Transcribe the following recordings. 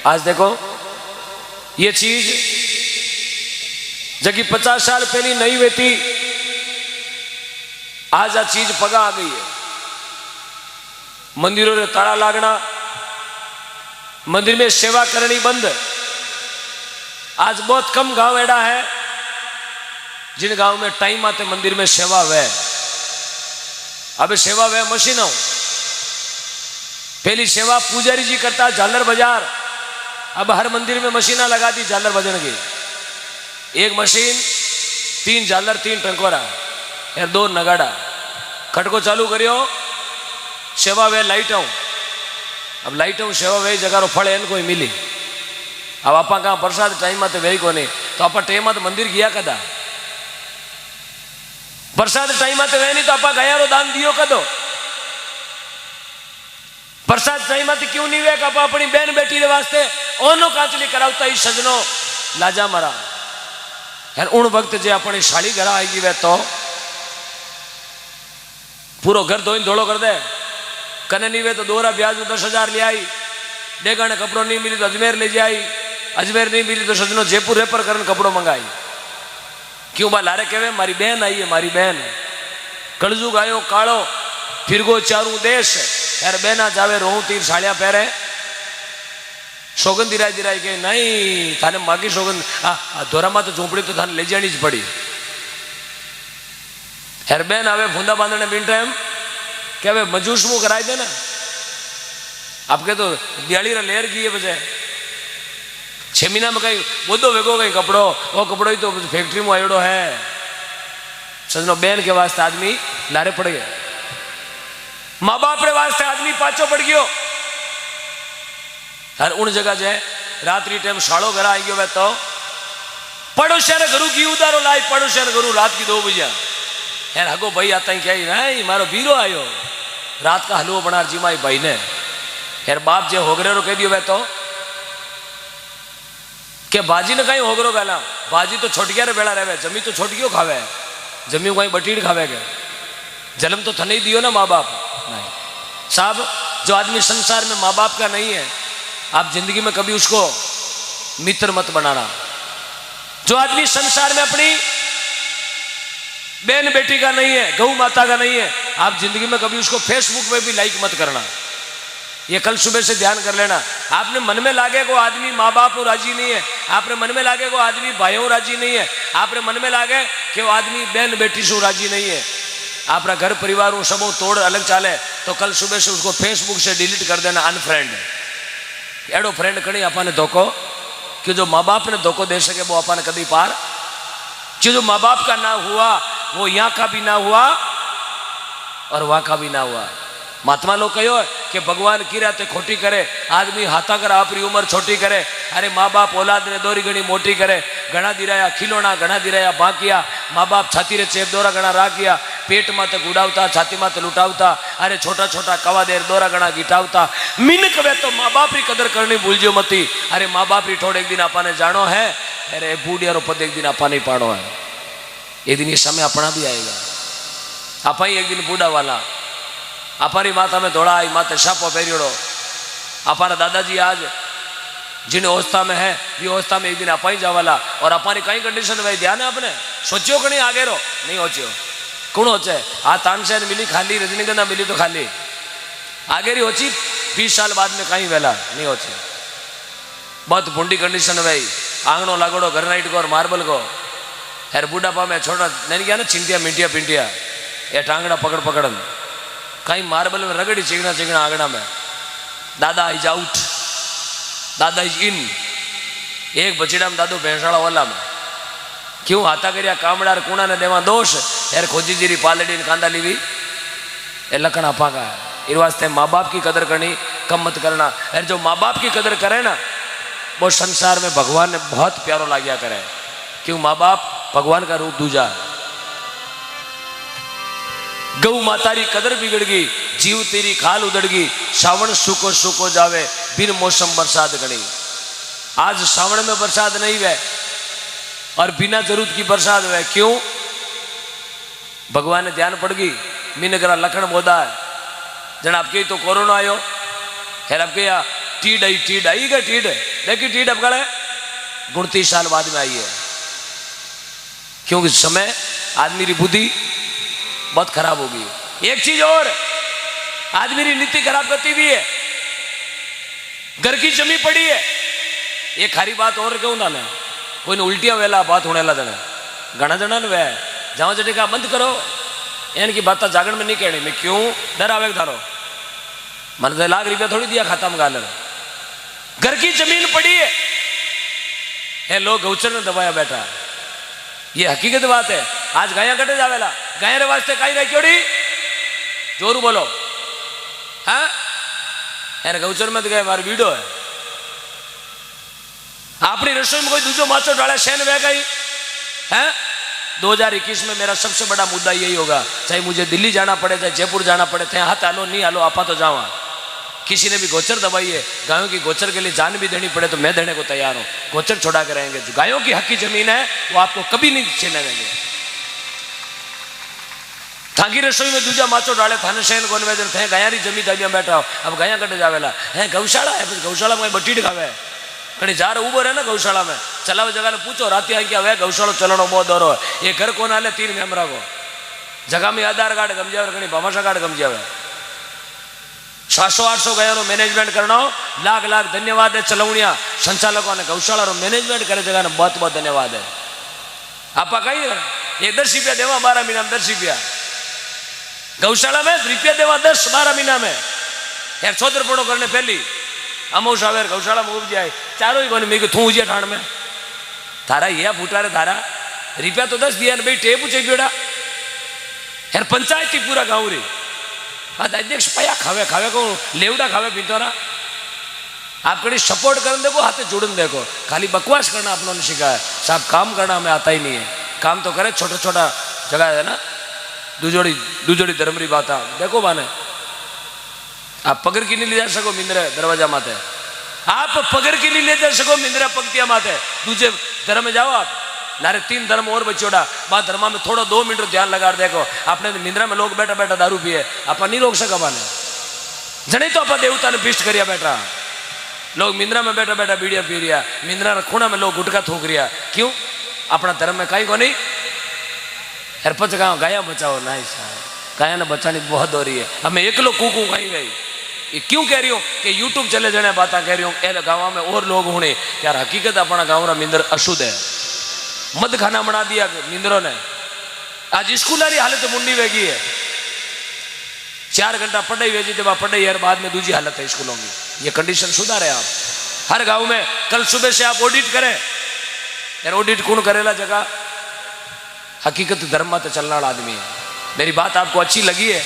आज देखो ये चीज जबकि 50 साल पहले नहीं हुई थी, आज आ चीज पगा आ गई है। मंदिरों में ताला लागना, मंदिर में सेवा करनी बंद। आज बहुत कम गांव ऐसा है जिन गांव में टाइम आते मंदिर में सेवा वे। अब सेवा वे मशीनों, पहली सेवा पुजारी जी करता झालर बाजार, अब हर मंदिर में मशीना लगा दी झालर बजन की। एक मशीन, 3 झालर, 3 टंकोरा या 2 नगाड़ा, खटको चालू करियो, सेवा वे लाइटों। अब लाइटों सेवा वे जगह फल एन कोई मिली। अब आप कहाँ प्रसाद टाइम में तो वही को नहीं, तो आप टाइम में तो मंदिर गया कदा? प्रसाद टाइम में तो वह नहीं, तो आप गया रो दान दियो कदो? प्रसाद टाइम में क्यों नहीं वे? आप अपनी बहन बेटी के वास्ते ओनो कांचली करावता ही सजनो लाजा मरा यार। उन वक्त जे अपनी साड़ी घर आएगी वे तो पूरा घर धोई धोलो कर दे। कने नहीं वे तो दोहरा ब्याज में 10,000 ले आई। डेगा ने कपड़ों नहीं मिली तो अजमेर ले जाई, अजमेर नहीं मिली तो सजनो जयपुर रेपर करने कपड़ों मंगाई। क्यों बा लारे कहवे मारी बहन आई है, मारी बहन कलजुग आयो कालो फिर गो चारू देश यार। बहना जावे रोहू 3 साड़ियां पहरे, सौगंध दिराई दिराई के नहीं थाने मागी सौगंध धोरा में तो झोपड़ी तो थाने ले जानी ज पड़ी यार। बहन आवे फूंदा बांधने बिन टाइम कहवे मजूस मुँह कराई दे ना। आपके तो दिहाड़ी लेर की है बजे 6 महीना में कहीं बोधो वेगो कहीं कपड़ो, वो कपड़ो ही तो फैक्ट्री में आयोड़ो है सजनो। बहन के वास्ते आदमी लारे पड़ गया, माँ बाप के वास्ते आदमी पाछो पड़ गयो। हर उन जगह जे रात्रि टाइम साड़ो घर आई गयो तो पड़ोसिया ने घरू की उदारो लाई, पड़ोसिया ने घरू रात की 2 बजे यार हगो भाई आता ही क्या नहीं मारो बीरो आयो रात का हलवो बना जिमाई भाई ने यार। बाप जे होगरे रो कह दियो वे तो के बाजी ने कहीं होगरो गाला, बाजी तो छोटकिया रे बेड़ा रहे, जमी तो छोटकियो खावे, जमी कहीं बटीड़ खावे के। जन्म तो थने ही दियो ना माँ बाप नहीं साहब। जो आदमी संसार में माँ बाप का नहीं है, आप जिंदगी में कभी उसको मित्र मत बनाना। जो आदमी संसार में अपनी बहन बेटी का नहीं है, गौ माता का नहीं है, आप जिंदगी में कभी उसको फेसबुक पे भी लाइक मत करना। ये कल सुबह से ध्यान कर लेना। आपने मन में लागे को आदमी माँ बाप राजी नहीं है, आपने मन में लागे को आदमी भाइयों राजी नहीं है, आपने मन में लागे कि वो आदमी बहन बेटी से राजी नहीं है, आपका घर परिवार सबों तोड़ अलग चाले, तो कल सुबह से उसको फेसबुक से डिलीट कर देना, अनफ्रेंड। एडो फ्रेंड कहीं अपने धोखो कि जो माँ बाप ने धोखो दे सके वो अपने कभी पार। जो माँ बाप का ना हुआ वो यहाँ का भी ना हुआ और वहां का भी ना हुआ। महात्मा लोग कहो कि भगवान की राते खोटी करे, आदमी हाथा कर अपनी उम्र छोटी करे। अरे माँ बाप औलाद ने दोरी घनी मोटी करे, घना दिराया खिलौना, घना दिराया बाकिया, माँ बाप छाती रे चेप दोरा घना राखिया, पेट माते गुडावता, छाती माते लुटावता, अरे छोटा छोटा कवा देर दोरा घना गिटावता। मिनक वे तो माँ बाप की कदर करनी भूलजो मती। अरे माँ बाप की ठोड़ एक दिन आपने जानो है, अरे बूढ़िया पद एक दिन आपा नहीं पाड़ो है। एक दिन ये समय अपना भी आएगा, आपा ही एक दिन बूढ़ा वाला। अपारी माता में दौड़ा आई, माते शापो पेरियोड़ो। अपारा दादाजी आज जिन अवस्था में है ये अवस्था में एक दिन अपा ही जावाला। और अपारी कई कंडीशन भाई ध्यान है आपने सोचियो कि नहीं आगे रो नहीं होचियो कौन होचे। आ तानसेन मिली खाली, रजनीगंधा मिली तो खाली, आगे रही होची 20 साल बाद में कहीं वेला नहीं होची। बहुत भूडी कंडीशन भाई, आंगनो लागोड़ो घर नाइट को और मार्बल को यार। बुढ़ापा में छोटा नहीं गया ना चिंटिया मिंटिया पिंटिया या टांगड़ा पकड़ पकड़न कहीं मार्बल में रगड़ी चिकना चिकना आंगना में। दादा इज आउट, दादा इज इन। एक बचीड़ा में दादू भैंसाड़ा वाला में क्यों हाथा करिया कामड़ार कूणा ने देवा दोष यार। खोजी जीरी पालड़ी कांदा लीवी ये लखन आपा का है। इस वास्ते माँ बाप की कदर करनी कम मत करना। यार जो माँ बाप की कदर करे ना वो संसार में भगवान ने बहुत प्यारो लाग्या करे। क्यों माँ बाप भगवान का रूप दूजा है। गौ मातारी कदर बिगड़ गई, जीव तेरी खाल उधड़ गई, सावण सूखो सूखो जावे, बिन मौसम बरसात गणी। आज सावण में बरसात नहीं हुए और बिना जरूरत की बरसात हुए। क्यों? भगवान ने ध्यान पड़ गई। मीने करा लखन बोधा है जन आपके तो कोरोना आयो, खैर आपके यहाँ टीड आई क्या टीड है देखी टीड अब गड़े 29 साल बाद में आई है, क्योंकि समय आदमी की बुद्धि बहुत खराब हो गई। एक चीज और, आदमी की नीति खराब करती भी है, घर की जमी पड़ी है। एक खारी बात और क्यों ना कोई ने उल्टियां वेला बात होने ला देना घना जना ने वह जाओ जटे का बंद करो, इनकी बात जागरण में नहीं कहनी। मैं क्यों डर आवे धारो, मन 1 लाख रुपया थोड़ी दिया खाता में गाल। घर की जमीन पड़ी है, ये लोग गौचर ने दबाया बैठा, ये हकीकत बात है। आज गाया कटे जावेला, गाय रे वास्ते कहीं रही क्यों जोरू बोलो, हाँ यार गौचर में तो गए मारी वीडियो है। अपनी रसोई में कोई दूसरो माचो डाले शैन बह गई है। 2021 में मेरा सबसे बड़ा मुद्दा यही होगा, चाहे मुझे दिल्ली जाना पड़े, चाहे जयपुर जाना पड़े, थे हाथ आलो नहीं आलो आपा तो जावा। किसी ने भी गोचर दबाई है, गायों की गोचर के लिए जान भी देनी पड़े तो मैं देने को तैयार हूं। गोचर छोड़ा के रहेंगे, जो गायों की हक की जमीन है वो आपको कभी नहीं छीने देंगे। थाकी रसोई में दूजा माचो डाले थाने शहन को निवेदन थे गायारी जमी दाबिया बैठा हो, अब गाया कटे जावेला है। गौशाला है, गौशाला में बटीट खावे कहीं जार उबो रहे ना गौशाला में, चलावे जगह ने पूछो रात आई क्या वे गौशाला चलानो बहुत दौरो है। ये घर को ना ले 3 मेमरा को जगह में आधार कार्ड गम जावे, कहीं भामाशा कार्ड गम जावे। 700-800 गया मैनेजमेंट करना हो, लाख लाख धन्यवाद है चलवणिया संचालकों ने गौशाला मैनेजमेंट करे जगह ने बहुत बहुत धन्यवाद है। आप कही ये 10 रुपया देवा 12 महीना में 10 रुपया गौशाला में रुपया देवा 10-12 महीना में यार। छोदरपड़ो करने पहली अमो सावेर गौशाला में उब जाए चारों ही कोने मैं थू उजिया ठाण में थारा ये फूटा रे थारा रुपया तो 10 दिया भाई टेप पूछे बेड़ा यार। पंचायत ही पूरा गाँव री अध्यक्ष पया खावे खावे को लेवड़ा खावे पिंतोरा। आप कहीं सपोर्ट कर देखो, हाथे जोड़न देखो, खाली बकवास करना अपनों ने सीखा है साहब, काम करना हमें आता ही नहीं है। काम तो करे छोटा छोटा जगह है ना, दूजोड़ी धर्मरी बात देखो माने आप पगर की नहीं ले जा सको मिंद्रे दरवाजा माते, आप पगर की नहीं ले जा सको मिंद्रा पंक्तियां माते, दूसरे धर्म में जाओ आप लारे 3 धर्म और बचोड़ा बात धर्मा में थोड़ा 2 मिनट ध्यान लगा देखो। अपने मिंद्रा में लोग बैठा बैठा दारू पिए, आप नहीं रोक सका माने जने तो आप देवता ने पिष्ट करिया बैठा। लोग मिंद्रा में बैठा बैठा बीड़िया पी रिया, मिंद्रा खूणा में लोग गुटका थूक रिया, क्यों? अपना धर्म में कहीं को नहीं। हरपच गाँव गाया बचाओ ना, गाया ने बचाने बहुत हो रही है। हमें एक लोग कूकू कहीं गई, ये क्यों कह रही हूँ कि यूट्यूब चले जाने बात कह रही हूँ। ए गाँव में और लोग होने यार, हकीकत अपना गाँव रा मिंदर अशुद्ध है, मद खाना बना दिया मिंदरों ने। आज स्कूल वाली हालत मुंडी वेगी है, 4 घंटा पढ़ाई वेजी जब पढ़ाई यार बाद में दूसरी हालत है स्कूलों की। ये कंडीशन सुधारे आप हर गांव में। कल सुबह से आप ऑडिट करें यार, ऑडिट कौन करेला जगह? हकीकत धर्म में तो चलने वाला आदमी है। मेरी बात आपको अच्छी लगी है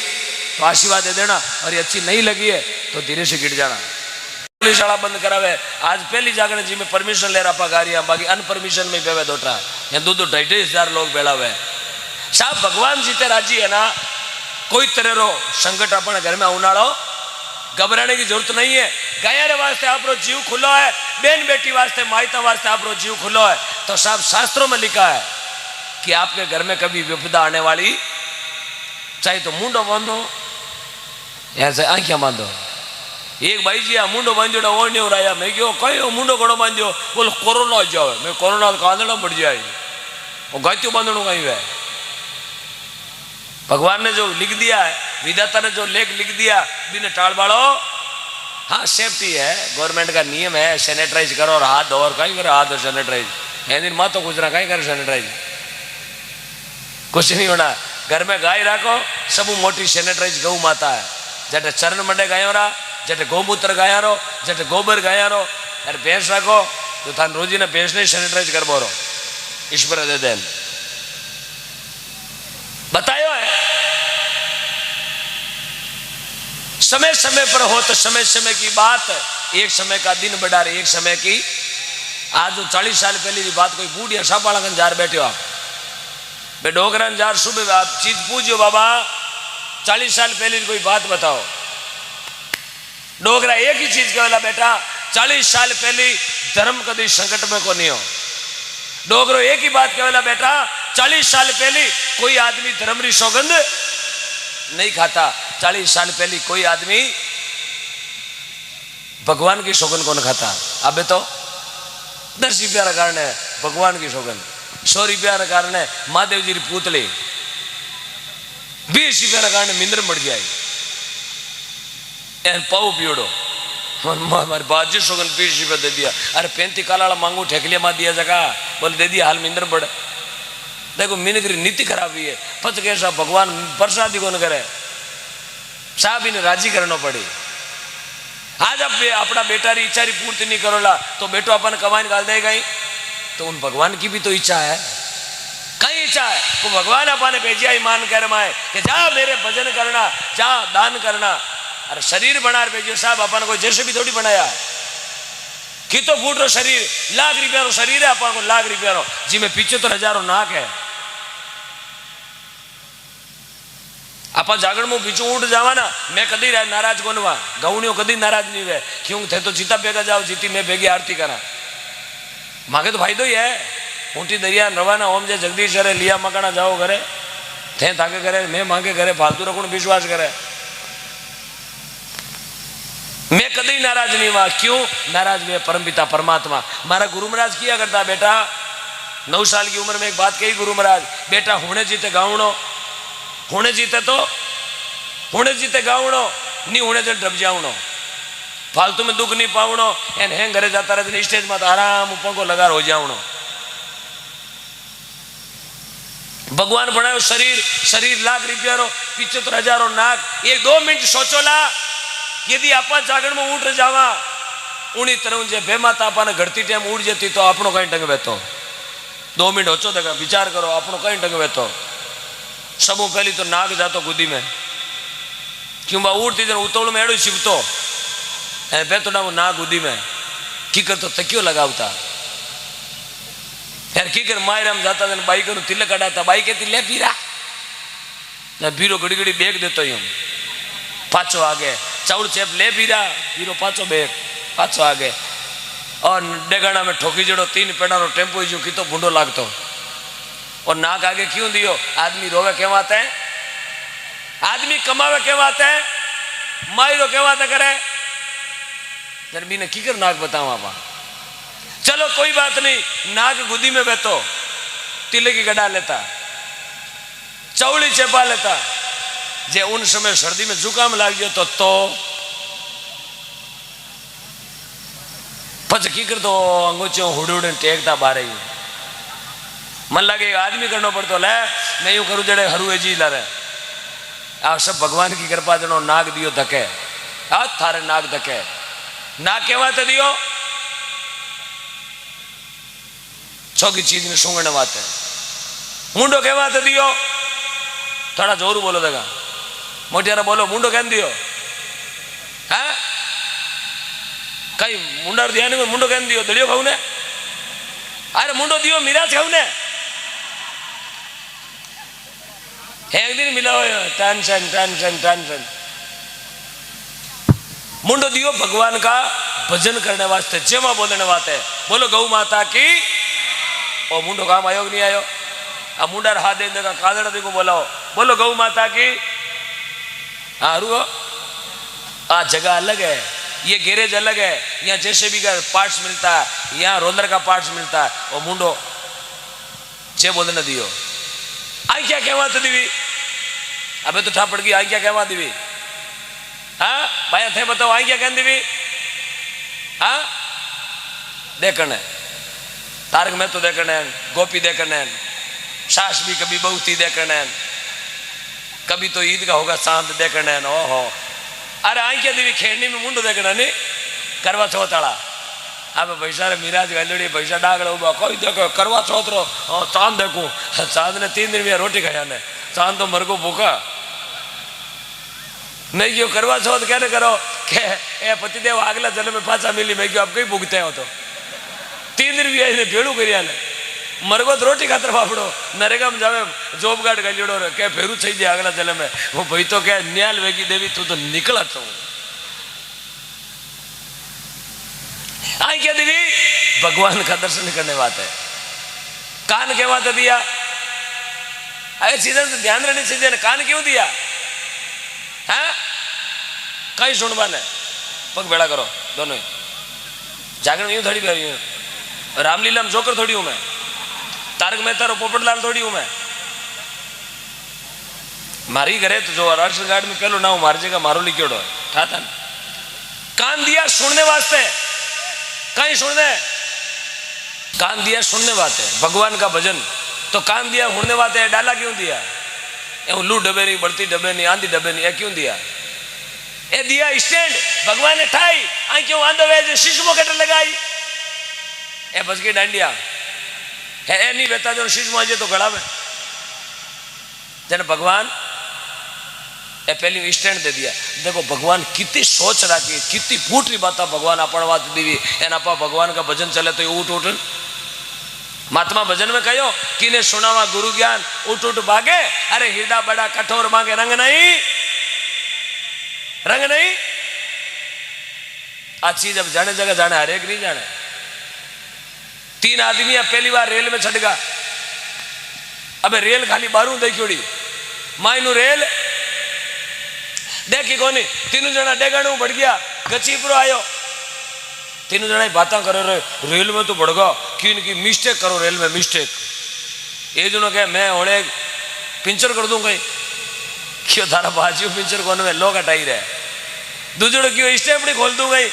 तो आशीर्वाद दे देना, और ये अच्छी नहीं लगी है तो धीरे से गिर जाना। शाला बंद करावे आज पहली जागरण जी में परमिशन ले रहा गाड़ियां, बाकी अनपरमिशन में पेवे दोटा या 2-2-2.5 लोग बेड़ा हुए साहब। भगवान जी ते राजी है ना, कोई तरह रो संकट अपने घर में उनाड़ो, घबराने की जरूरत नहीं है। गाया रे वास्ते आप रो जीव खुलो है, बेन बेटी वास्ते माइता वास्ते आप रो जीव खुलो है। तो साहब शास्त्रों में लिखा है कि आपके घर में कभी विपदा आने वाली, चाहे तो मुंडो बांधो ऐसे आंखियां बांधो। एक भाई जी मुंडो बांधो और नहीं हो रहा, मैं क्यों कहीं मुंडो घड़ो बांधो, बोलो कोरोना हो जाओ, मैं कोरोना कांदड़ा बढ़ जाए, वो गायत्यो बांधो कहीं वह। भगवान ने जो लिख दिया है, विधाता ने जो लेख लिख दिया, बिना टाल बाड़ो। हाँ सेफ्टी है, गवर्नमेंट का नियम है, सैनिटाइज करो और हाथ धो, और कहीं करे हाथ धो सैनिटाइज है दिन माँ तो कुछ ना कहीं करे सैनिटाइज, कुछ नहीं होना। घर में गाय रखो, सब मोटी सैनिटाइज गौ माता है। जटे चरण मंडे गायों रा, जटे गोमूत्र गाया रो, जटे गोबर गाया रो, यार भैंस रखो तो थान रोजी ने भैंस ने सैनिटाइज कर बोरो ईश्वर दे देन बतायो है। समय समय पर हो तो समय समय की बात, एक समय का दिन बढ़ा रही, एक समय की आज जो 40 साल पहले की बात, कोई बूढ़िया सापाड़ा जार बैठे हो आप बे डोगरन जार सुबह आप चीज पूछो बाबा 40 साल पहले कोई बात बताओ। डोगरा एक ही चीज कहला बेटा, 40 साल पहले धर्म कभी संकट में को नहीं हो। डोगरो एक ही बात कहला बेटा, 40 साल पहले कोई आदमी धर्म री सौगंध नहीं खाता, 40 साल पहले कोई आदमी भगवान की सौगंध कौन खाता। अबे तो 10 रुपया कारण भगवान की सौगंध, 100 रुपया कारण महादेव जी की पुतली, 20 रुपया कारण मिंद्र मर जाए एन पाऊ पियोड़ो हमारे बाजी सौगंध 20 रुपया दे दिया। अरे 35 काला मांगू ठेकलिया मार दिया जगह बोले दे दिया हाल मिंद्र बढ़। देखो मिनकरी नीति खराब हुई है। पच कैसा भगवान प्रसादी को न करे साहब इन्हें राजी करना पड़ी। आज अब अपना बेटा री इच्छा री पूर्ति नहीं करोला तो बेटो अपन कमाई गाल देगा ही। तो उन भगवान की भी तो इच्छा है, कई इच्छा है वो भगवान अपन भेजिया ही मान कर माए कि जा मेरे भजन करना, जा दान करना। अरे शरीर बना भेजियो साहब अपन को जैसे भी थोड़ी बनाया कि तो फूट रो शरीर, लाख रुपया रो शरीर है अपन को, लाख रुपया रो जिसमें 75 हजारों नाक है। आप जागरण में बीचू उठ जावा ना, मैं कदी नाराज को नवा गौणियों कदी नाराज नहीं हुए क्यों थे तो जीता बेगा जाओ जीती मैं बेगी आरती करा मांगे तो फायदो ही है। ऊँटी दरिया रवाना ओम जय जगदीश करे लिया मकाना जाओ घरे थे ताके करे मैं मांगे करे फालतू रखो विश्वास करे। मैं कदी नाराज नहीं हुआ क्यों नाराज हुए परमपिता परमात्मा। मारा गुरु महाराज किया करता बेटा 9 साल की उम्र में एक बात कही गुरु महाराज बेटा होने जीते गावणो, होने जीते तो होने जीते गावणो नहीं होने तो डब जावणो, फालतू में दुख नहीं पावणो एन है घरे जाता रहते स्टेज में तो आराम ऊपर को लगा हो जावणो। भगवान बनायो शरीर, शरीर लाख रुपया रो 75 हजारों नाक। 1-2 मिनट सोचोला यदि आप जागरण में उठ जावा उनी तरह जे बेमाता अपन घड़ती टाइम उठ जाती तो अपनो कहीं टंग बेतो। 2 मिनट होचो देखा विचार करो अपनो कहीं टंग बेतो। सबू पहली तो नाक जातो गुदी में क्यों बा उड़ती जन उतोड़ में एड़ो छिपतो बेतो ना वो नाक गुदी में की कर तो तकियो लगावता यार की कर मायराम जाता जन बाई को तिलक कटाता बाई कहती ले पीरा ना भीरो घड़ी घड़ी बेग देतो यूं पाछो आगे चाउल चेप ले पीरा भीरो पाछो बेग पाछो आगे और डेगाना में ठोकी जड़ो 3 पेड़ा रो टेम्पो जो की तो भूडो लागतो और नाक आगे क्यों दियो। आदमी रोवे कहवाते हैं, आदमी कमावे कहवाते हैं, मायरो कहवाते करे जरबी ने की कर नाक बताओ आप। चलो कोई बात नहीं नाक गुदी में बैठो तिले की गड़ा लेता चौड़ी चेपा लेता जे उन समय सर्दी में जुकाम लाग गयो तो पच की कर तो अंगोचो हुड़ हुड़ टेकता बारे मन लगे आदमी करना पड़तो ले मैं यूं करूं जड़े हरू जी ला रहे आप सब भगवान की कृपा जनो नाक दियो धके आ थारे नाक धके नाक केवा तो दियो छोकी चीज में सूंघने वाते मुंडो केवा तो दियो थोड़ा जोरू बोलो देगा मोटियारा बोलो मुंडो कहन दियो है कई मुंडार दिया नहीं मुंडो कहन दियो दड़ियो खाऊ ने अरे मुंडो दियो मिराज खाऊ ने एक दिन मिला हो टेंशन टेंशन टेंशन मुंडो दियो भगवान का भजन करने वास्ते जेमा बोलने वास्ते बोलो गौ माता की ओ मुंडो काम आयो नहीं आयो अब मुंडा हाथ दे देगा कादड़ा देखो बोलाओ बोलो गौ माता की। हाँ रुको आ जगह अलग है ये गैरेज अलग है यहाँ जेसीबी का पार्ट्स मिलता है यहाँ रोलर का पार्ट्स मिलता है और मुंडो जे बोलने दियो आई क्या कहवा तो दीवी अबे तो ठापड़ गई आई क्या कहवा दीवी हाँ भाई थे बताओ आई क्या कह दीवी हाँ देखने तारक में तो देखने गोपी देखने सास भी कभी बहुती देखने कभी तो ईद का होगा शांत देखने ओहो अरे आई क्या दीवी खेड़नी में मुंडो देखना नहीं करवा चौथ वाला अब पैसा रे मिराज गलड़ी पैसा डागड़ उबा कोई देखो करवा चौथ रो चांद देखू चांद ने 3 दिन में रोटी खाया ने चांद तो मर को भूखा मैं क्यों करवा चौथ क्या करो के ए पतिदेव अगला जन्म में पाचा मिली मैं क्यों आप कहीं भूखते हो तो 3 दिन भी आई भेड़ू करिया ने मरगो तो रोटी खातर बापड़ो नरेगा में जावे जॉब गार्ड गलियोड़ो क्या फेरू सही दिया अगला जन्म में वो भाई तो क्या न्याल वेगी देवी तू तो निकला तो आई क्या देवी भगवान का दर्शन करने बात है कान के बात दिया अरे सीजन से ध्यान रहने सीजन कान क्यों दिया है कहीं सुनवा ने पग बेड़ा करो दोनों जागरण यूं थोड़ी बैठी रामलीला में जोकर थोड़ी हूं मैं, तारक मेहता और पोपटलाल थोड़ी हूं मैं। मारी घरे तो जो राशन कार्ड में पहलो ना मार जगह मारो लिखियोड़ो था था। कान दिया सुनने वास्ते, कहीं सुनने, कान दिया सुनने वास्ते भगवान का भजन, तो कान दिया सुनने वास्ते डाला क्यों दिया? उल्लू डबे नहीं, बढ़ती डबे नहीं, आंधी डबे नहीं, क्यों दिया? ए दिया स्टैंड भगवान ने ठाई, आई क्यों आंधो वे शीश मोकेट लगाई, ए बच गई डांडिया है ए नहीं बेता जो शीश मुझे तो गड़ा में जन भगवान ए पहली स्टैंड दे दिया। देखो भगवान कितनी सोच रखी, कितनी फूटरी बात भगवान अपन बात दीवी एन आप भगवान का भजन चले तो उठ उठ। महात्मा भजन में कहो किने सुनावा गुरु ज्ञान, उठ उठ भागे, अरे हृदय बड़ा कठोर मांगे रंग नहीं, रंग नहीं। आज चीज अब जाने जगह जाने, हरेक नहीं जाने। 3 आदमी पहली बार रेल में चढ़ गया, अबे रेल खाली बारू देखी मायनू रेल देखी कोनी, 3 जना डेगाणू बढ़ गया, गचीपुरो आयो, 3 जना बात करे रहे रेल में तो बढ़ गया कि इनकी मिस्टेक करो, रेल में मिस्टेक। ये जनो कहे मैं होने पिंचर कर दूं कहीं, क्यों थारा बाजू पिंचर कोने में लोग हटाई रहे। दूसरों क्यों स्टेपनी खोल दूं गई,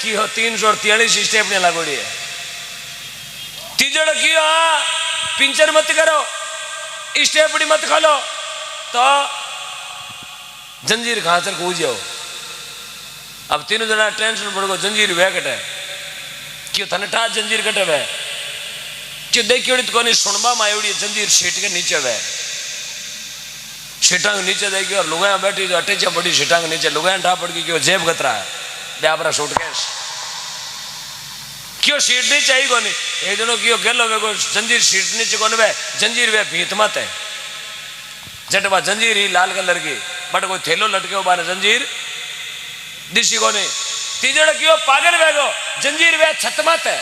क्यों 343 स्टेपनी लगोड़ी है। तीजड़ क्यों पिंचर मत करो, स्टेपनी मत खोलो, तो जंजीर खांसर कूद जाओ। अब 3 जना टेंशन पड़ गो, जंजीर वे कटे, क्यों थने ठा जंजीर कटे वे, क्यों देखियो तो कोनी सुनबा मायोड़ी जंजीर सीट के नीचे वे, सीटांग नीचे देखियो और लुगाया बैठी जो अटेचा बड़ी सीटांग नीचे, लुगाया ठा पड़ गई, क्यों जेब कतरा है ब्यापरा सूटकेस, क्यों सीट नहीं चाहिए कोनी। एक जनो क्यों गेलो वे को जंजीर सीट नीचे कोने वे, जंजीर वे भीत मत है, जटवा जंजीर ही लाल कलर की, बट कोई थैलो लटके हो बाने जंजीर दिशी को नहीं। तीजड़ क्यों पागल वेगो, जंजीर वे छत मत है,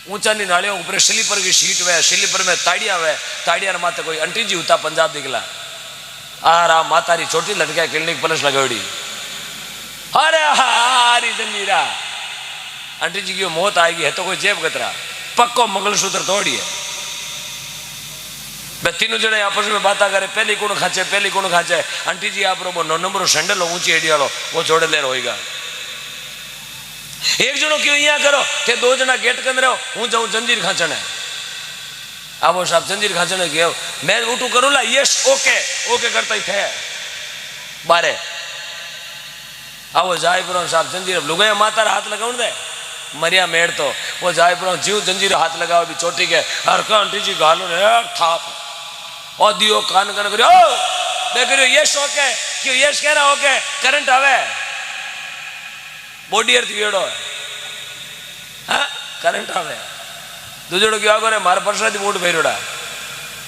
ऊंचा नहीं नालियों ऊपर स्लीपर की सीट वे, स्लीपर में ताड़िया वे, ताड़िया माते कोई अंटी जी होता पंजाब दिखला, आरा मातारी छोटी लटके क्लिनिक प्लस लगोड़ी, अरे हारी जंजीरा अंटी जी की मौत आएगी है तो कोई जेब कतरा, पक्को मंगलसूत्र तोड़ी है। 3 जने आपस में बात करे, पहली कौन खाचे, पहली कौन खाचे, आंटी जी आप 9 नंबर सैंडल ऊंची एडी वालो वो जोड़े ले होगा। एक जनो क्यों यहाँ करो, थे 2 जना गेट के अंदर हूँ जाऊँ जंजीर खाचने, आवो साहब जंजीर खाचने गयो, मैं उठू करूँ ला यस ओके ओके करता ही थे बारे, आवो जाए पुरो साहब जंजीर लुगाया माता हाथ लगाऊ दे मरिया मेड़, तो वो जाए पुरो जीव जंजीर हाथ लगाओ भी चोटी के हर का आंटी जी गालो ने थाप और दियो कान कान करियो देख रहे यस ओके, क्यों यस कह रहा ओके, करंट आवे बॉडी अर्थ वेड़ो है, हाँ करंट आवे। दूसरो क्यों करे मारे परसादी मूड फेरोड़ा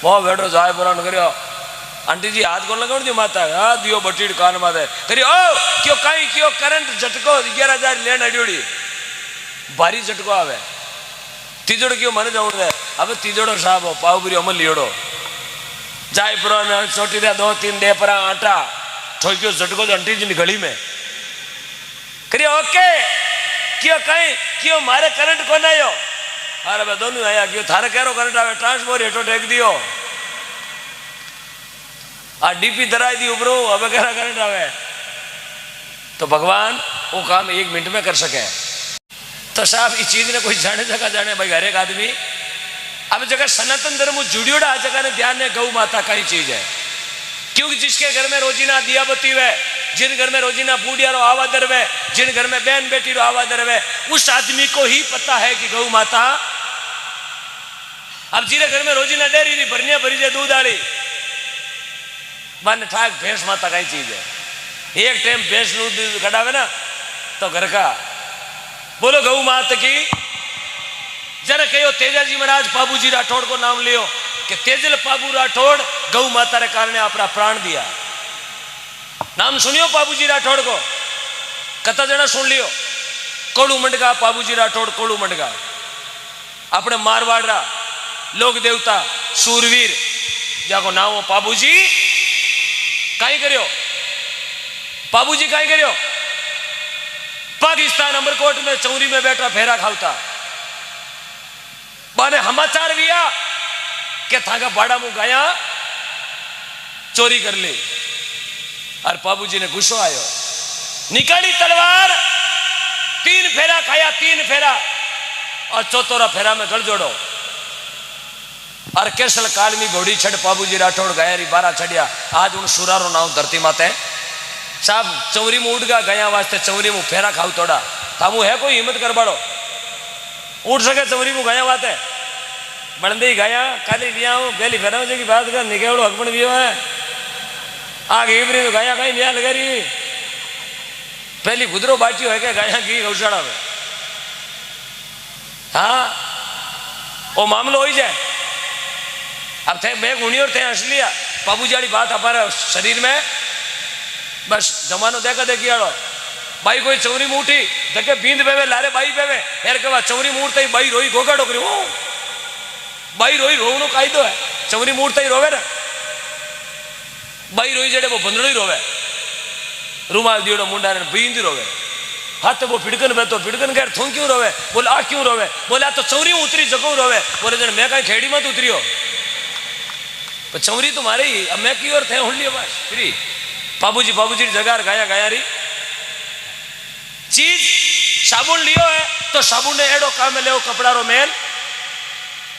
वो बैठो जाए पुरान करियो, आंटी जी हाथ कौन लगाओ दी माता, हाँ दियो बटीड़ कान माते करियो ओ क्यों कहीं क्यों करंट झटको 11,000 लेन अड्योड़ी भारी झटको आवे। तीजड़ क्यों मन जाऊं दे, अब तीजड़ो साहब हो पाव बुरी अमल लियोड़ो जाए पुराना छोटी दे 2-3 डे पर आटा ठोक्यो झटको तो आंटी जी ने गली में करियो ओके, क्यों कहीं क्यों मारे करंट कौन आयो, अरे भाई दोनों आया क्यों थारे कह रो करंट आवे, ट्रांसफॉर्मर हेठो टेक दियो आ डीपी दराई दी उबरो अब कह रहा करंट आवे, तो भगवान वो काम 1 मिनट में कर सके। तो साहब इस चीज ने कोई जाने जगह जाने भाई हर एक आदमी, अब जगह सनातन धर्म जुड़ियोड़ा जगह ने ध्यान ने गौ माता का ही चीज है, क्योंकि जिसके घर में रोजीना दिया बत्ती वे, जिन घर में रोजीना बूढ़िया रो आवादर वे, जिन घर में बहन बेटी रो आवादर वे, उस आदमी को ही पता है कि गौ माता, अब जिरे घर में रोजीना डेरी री भरनिया भरी जे दूध आली मन ठाक भैंस माता का ही चीज है। एक टाइम भैंस दूध कटावे ना तो घर का बोलो गौ माता की। जरा कहो तेजाजी महाराज पाबूजी राठौड़ को नाम लियो कि तेजल पाबू राठौड़ गौ माता रे कारण अपना प्राण दिया, नाम सुनियो पाबूजी राठौड़ को, कथा जना सुन लियो। कोड़ू मंडगा पाबूजी राठौड़, कोड़ू मंडगा अपने मारवाड़ा लोक देवता सूरवीर जाको नाम पाबूजी कहीं करियो, पाबूजी कहीं करियो, पाकिस्तान अमरकोट में चौरी में बैठा फेरा खावता, बाने समाचार दिया के थाका भाड़ा मु गया चोरी कर ली। और बाबूजी ने गुस्सो आयो, निकाली तलवार, 3 फेरा खाया, 3 फेरा, और चौथोरा फेरा में गल जोड़ो। और केसल कालमी घोड़ी छड़ बाबूजी राठौड़ गया री 12 छड़िया। आज उन सुरारो नाव धरती माते साहब चौरी में उठ गया वास्ते चौरी में फेरा खाऊ तोड़ा थामू है कोई हिम्मत कर बाड़ो उठ सके चौरी में गया बात है बंदे गया खाली लिया पहली फेरा की बात कर निकलो हकमण भी है आगे इबरी तो गया कहीं लिया लगा रही पहली गुदरो बाटी है क्या गया की गौशाला में। हाँ वो मामलो हो जाए। अब थे मैं गुणी और थे हंस लिया बाबूजी वाली बात हमारे शरीर में बस जमानो देखा देखी आड़ो बाई कोई चौरी में उठी देखे बींद बेवे लारे बाई बेवे यार के चौरी में उठता ही बाई रोई गोगा डोकरी वो बाई रोई रोवनो कायदो है चौरी में उठता ही रोवे ना बाई रोई जड़े वो बंदड़ो ही रोवे रूमाल दियोड़ो मुंडा ने बींद रोवे हाथ वो फिड़कन बैठो फिड़कन कह थू क्यों रोवे बोले आ क्यों रोवे बोले आ तो चौरी में उतरी जगह रोवे बोले जन मैं कहीं खेड़ी मत उतरी हो चौरी तुम्हारे ही अब मैं की ओर थे हुन लियो बस फ्री बाबूजी जगह गाया गाया री चीज साबुन लियो है तो साबुन ने एडो काम में ले कपड़ा रो मेल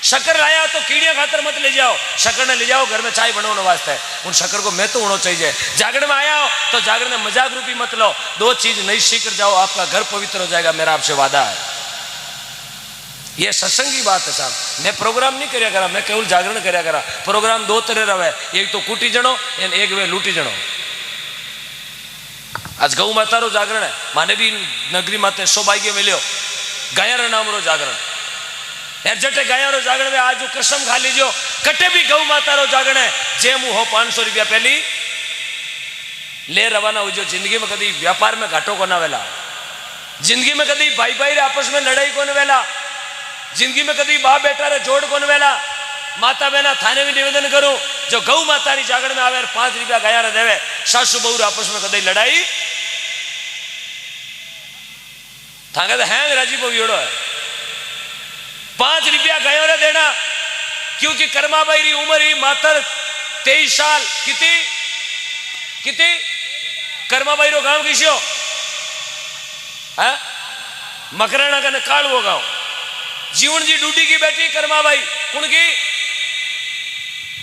शक्कर लाया तो कीड़िया खातर मत ले जाओ शक्कर ने ले जाओ घर में चाय बनाने वास्ते उन शक्कर को मैं तो होना चाहिए। जागरण में आया हो तो जागरण में मजाक रूपी मत लो 2 चीज नहीं सीख कर जाओ आपका घर पवित्र हो जाएगा मेरा आपसे वादा है। ये सत्संग की बात है साहब मैं प्रोग्राम नहीं करया करा मैं केवल जागरण करया करा प्रोग्राम 2 तरह रहे एक तो कूटी जनो एक वे लूटी जनो। आज गौ माता रो जागरण है माने भी नगरी माते सौभाग्य मिलो गाया रो नाम रो जागरण जटे गाया रो जागरण में आज कसम खा लीजो कटे भी गौ माता रो जागरण है जे मु हो 500 रुपया पहली ले रवाना हो जो जिंदगी में कभी व्यापार में घाटो को ना वेला जिंदगी में कभी भाई भाई रे आपस में लड़ाई को न वेला जिंदगी में कभी बाप बेटा रे जोड़ को न वेला माता बहना थाने भी निवेदन करूं जो गौ माता री जागरण में आवे 5 रुपया गाया रे देवे सासू बहू आपस में कभी लड़ाई थांगे तो है राजी बोड़ो है 5 रुपया गयो रे देना क्योंकि कर्माबाई री उम्र ही मात्र 23 साल किती कर्माबाई रो गांव किसियो है मकराना का कालवो गांव जीवन जी डूडी की बेटी कर्माबाई कुण की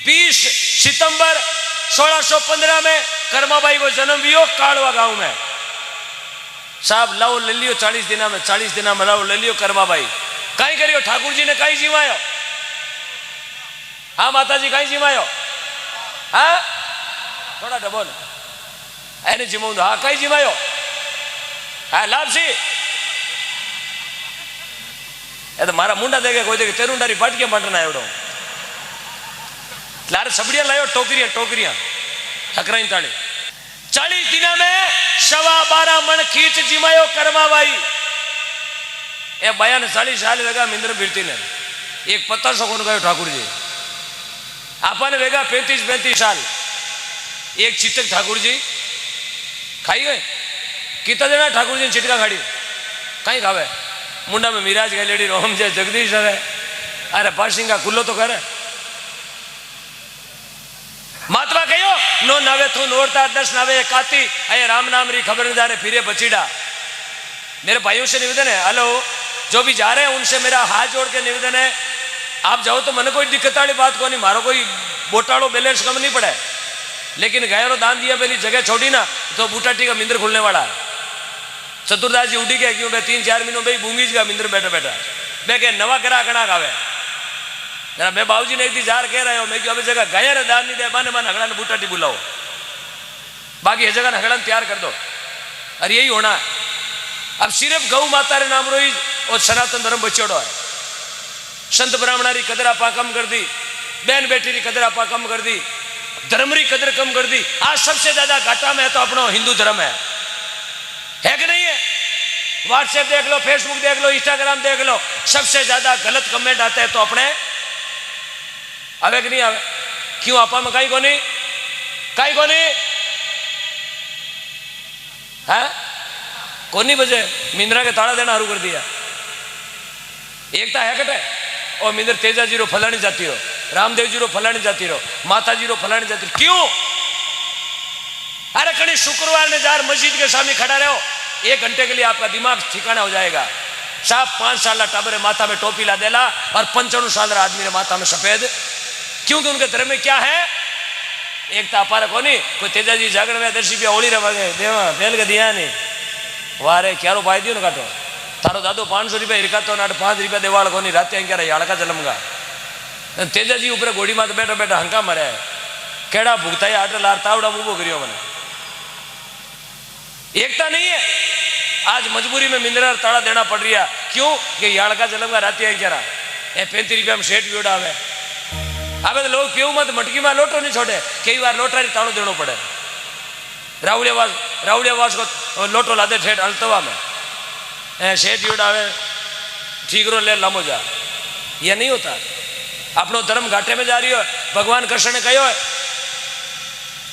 20 सितंबर 1615 में कर्माबाई को जन्म दियो कालवा गांव में साहब लाओ ले लियो 40 दिना में लाओ ले लियो कर्माबाई कई करियो ठाकुर जी ने कई जीवायो हाँ माता जी कई जीवायो हाँ थोड़ा डबो ने एने जीमो हाँ कई जीवायो हाँ लाभसी ये तो मारा मुंडा देखे कोई देखे तेरुंडारी पाटकिया माटना एवडो लारे सबड़िया लायो टोकरिया हकराई ताली 40 दिना में 12.25 मन खींच जीमायो कर्माबाई ए बया ने 40 साल वेगा मिंद्र बिरती ने एक पत्ता सकोन गयो ठाकुर जी आपा ने वेगा 35 साल एक चिटक ठाकुर जी खाई गए कितना जना ठाकुर जी ने चिटका खाड़ी कहीं खावे मुंडा में मिराज गलेडी रोम जय जगदीश है अरे पासिंगा खुल्लो तो करे महात्मा कहो नो नवे थू नोरता 10 नवे काती अये राम नाम री खबर जाने फिरे बचीड़ा। मेरे भाइयों से निवेदन है हेलो जो भी जा रहे हैं उनसे मेरा हाथ जोड़ के निवेदन है आप जाओ तो मैंने कोई दिक्कत वाली बात को नहीं मारो कोई बोटाड़ो बैलेंस कम नहीं पड़े लेकिन गैरो दान दिया पहली जगह छोड़ी ना तो बूटाटी का मिंद्र खुलने वाला है। चतुर्दास जी उठी गए क्यों 3-4 महीनों भाई बूंगीज का मिंद्र बैठा मैं कह नवा करा कना खावे मैं बाबूजी ने एक दी जार कह रहे हो मैं अभी जगह गया रे दान नहीं दे माने मन हगड़ा ने बूटाटी बुलाओ बाकी ये जगह हगड़ा तैयार कर दो और यही होना है। अब सिर्फ गौ माता रे नाम रोई और सनातन धर्म बचोड़ो है संत ब्राह्मणा री कदर आपा कम कर दी बहन बेटी री कदर आपा कम कर दी धर्म री कदर कम कर दी। आज सबसे ज्यादा घाटा में है तो अपना हिंदू धर्म है कि नहीं है। व्हाट्सएप देख लो फेसबुक देख लो इंस्टाग्राम देख लो सबसे ज्यादा गलत कमेंट आते हैं तो अपने आवे कि नहीं आवे क्यों आपा में कहीं कोनी है कोनी बजे मिंद्रा के ताड़ा देना शुरू कर दिया एकता है कटे और मिंदर तेजा जी रो फलानी जाती हो, रामदेव जी रो फलानी जाती रहो, माता जी रो फलानी जाती रहो। क्यों? अरे कहीं शुक्रवार ने जार मस्जिद के सामने खड़ा रहो, 1 घंटे के लिए आपका दिमाग ठिकाना हो जाएगा। साहब 5 साल टाबरे माथा में टोपी ला देला और 95 साल आदमी ने माथा में सफेद, क्योंकि उनके धर्म में क्या है? एक अपार को नहीं कोई तेजा जी जागरण में 10 रुपया होली रवा गए देवा फेल के दिया नहीं वारे क्यारो पाई दियो ना काटो थारो दादो 500 रुपया हिरका तो नाट 5 रुपया देवाड़ को नहीं राते क्या याड़का जलमगा तेजा जी ऊपर घोड़ी मात बैठा बैठा हंका मरे केड़ा भुगता आट लार तावड़ा उबो करियो मैंने। एकता नहीं है, आज मजबूरी में मिंदरा ताड़ा देना पड़ रहा। क्यों? कि याड़का जलमगा राते क्या 35 रुपया में सेठ भी उड़ावे। अब तो लोग पीऊ मत मटकी में लोटो नहीं छोड़े, कई बार लोटा ताणो देना पड़े। राउड़ियावास को लोटो लादे ठेठ अल्तवा में सेठ उड़ावे ठीक रो ले लामो जा, ये नहीं होता। अपनो धर्म घाटे में जा रही हो। भगवान कृष्ण ने कहो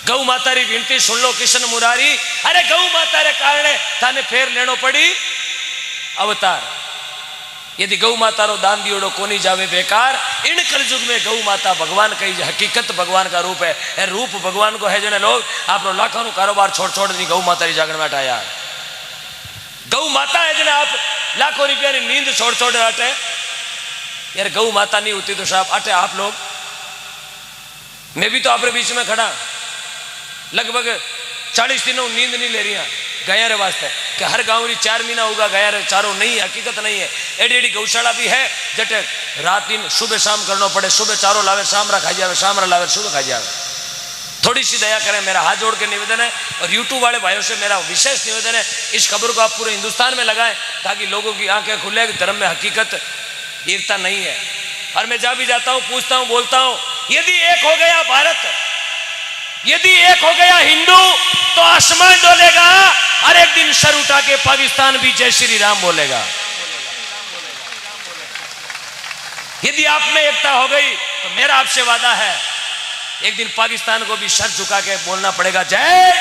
गौ माता री विनती सुन लो कृष्ण मुरारी। अरे गौ माता रे कारण थाने फेर लेनो पड़ी अवतार। यदि गौ माता रो दान दियोड़ो कोनी जावे बेकार। इन कलयुग में गौ माता भगवान कही हकीकत भगवान का रूप है। रूप भगवान को है जने लोग आप लाखों कारोबार छोड़ छोड़ दी गौ माता री जागरण में हटाया। गौ माता है जने आप लाखों रुपया की नींद छोड़ छोड़ हटे। यार गौ माता नहीं होती तो साहब अटे आप लोग, मैं भी तो आपके बीच में खड़ा लगभग 40 दिनों नींद नहीं ले रही हैं गया रे वास्ते कि हर गाँव री 4 महीना होगा गया रे चारों नहीं, हकीकत नहीं है। एडी एडी गौशाला भी है जटे रात दिन सुबह शाम करना पड़े। सुबह चारों लावे शाम रा खाई जावे, शाम रा लावे सुबह खाई जावे। थोड़ी सी दया करें, मेरा हाथ जोड़ के निवेदन है। और यूट्यूब वाले भाइयों से मेरा विशेष निवेदन है, इस खबर को आप पूरे हिंदुस्तान में लगाएं ताकि लोगों की आंखें खुले कि धर्म में हकीकत एकता नहीं है। और मैं जहाँ भी जाता हूँ पूछता हूँ बोलता हूँ, यदि एक हो गया भारत, यदि एक हो गया हिंदू तो आसमान डोलेगा और एक दिन सर उठा के पाकिस्तान भी जय श्री राम बोलेगा। यदि आप में एकता हो गई तो मेरा आपसे वादा है एक दिन पाकिस्तान को भी सर झुका के बोलना पड़ेगा जय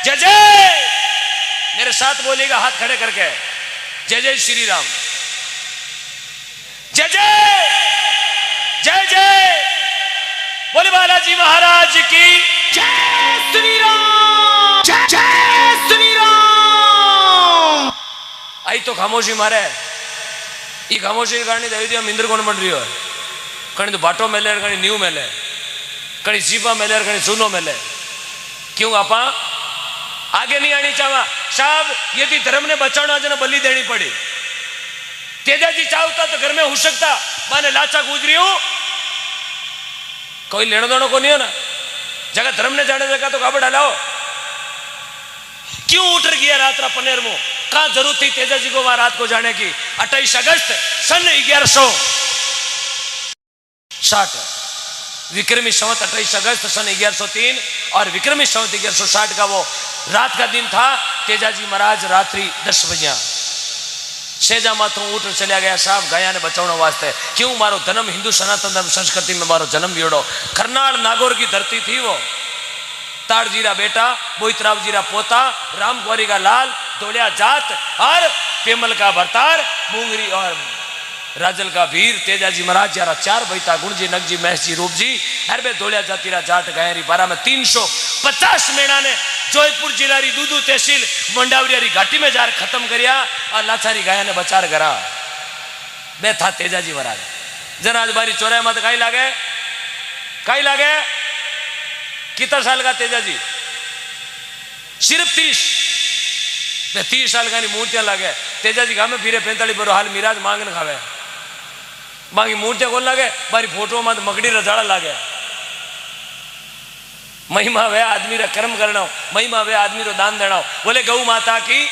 जय जय। मेरे साथ बोलेगा हाथ खड़े करके जय जय श्री राम, जय जय जय जय। बोले बालाजी महाराज की जय श्री राम, जय जय श्री राम। आई तो खामोशी मारे, ये खामोशी के कारण दिया मिंदर कौन बन रही हो। कहीं तो बाटो मेले, कहीं न्यू मेले, कहीं जीपा मेले, कहीं सुनो मेले। क्यों आपा आगे नहीं आनी चाहवा साहब। यदि धर्म ने बचाना जना बलि देनी पड़ी। तेजा जी चाहता तो घर में हो सकता, माने लाचा गुजरी हूं, कोई लेना देना को नहीं है ना। जगह धर्म ने जाने जगह तो काबड़ डालाओ। क्यों उठ गया रात रा पनेर में? कहां जरूरत थी तेजा जी को वहां रात को जाने की? 28 अगस्त सन 1160 विक्रमी संवत 28 अगस्त सन 1103 और विक्रमी संवत 1160 का वो रात का दिन था। तेजा जी महाराज रात्रि 10 बजे सेजा माथों उठ चलिया गया साहब गया ने बचाने वास्ते। क्यों? मारो जन्म हिंदू सनातन धर्म संस्कृति में मारो जन्म बियोड़ो। करनाल नागौर की धरती थी वो। ताड़जीरा बेटा, बोईतराव जीरा पोता, राम गौरी का लाल, दोलिया जात और पेमल का भरतार, मुंगरी और राजल का वीर तेजा जी महाराज यारा 4 बैता गुणजी नगजी महेश जी रूप जी हर बे दोलिया जातीरा जाट गहरी 12 में 350 मेणा ने जोधपुर जिला री दूदू तहसील मंडावरिया री घाटी में जार खत्म करिया और लाचारी गाया ने बचार करा। बे था तेजा जी महाराज। जना आज बारी चौराहे मत काई लागे कितना साल का तेजा जी? सिर्फ 30 साल का मूर्तियां लागे। तेजा जी गाँव में फिरे 45 बरो हाल मिराज मांगने खावे बाकी मूर्तियां कौन लागे? बारी फोटो मत मकड़ी रजाड़ा लागे। महिमा वे आदमी रा कर्म करना, महिमा वे आदमी रो दान देना। बोले गौ माता की